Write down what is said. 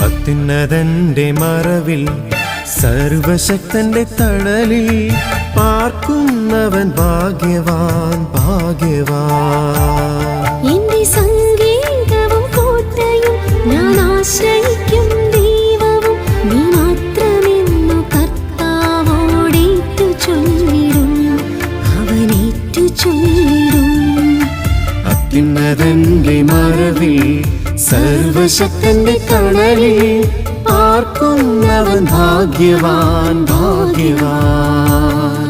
അത്യുന്നതന്റെ മറവിൽ സർവശക്തന്റെ തണലിൽ പാർക്കുന്നവൻ ഭാഗ്യവാൻ ഭാഗ്യവാൻ. എന്റെ സംഗീതവും കോട്ടയും ഞാൻ ആശ്രയിക്കും ദൈവവും നീ മാത്രമെന്നു കർത്താവോടേറ്റു ചൊല്ലിടും അവനേറ്റു ചൊല്ലിടും. അത്യുന്നതന്റെ മറവിൽ സർവശക്തന്റെ തണലിൽ പാർക്കുന്നവൻ ഭാഗ്യവാൻ ഭാഗ്യവാൻ.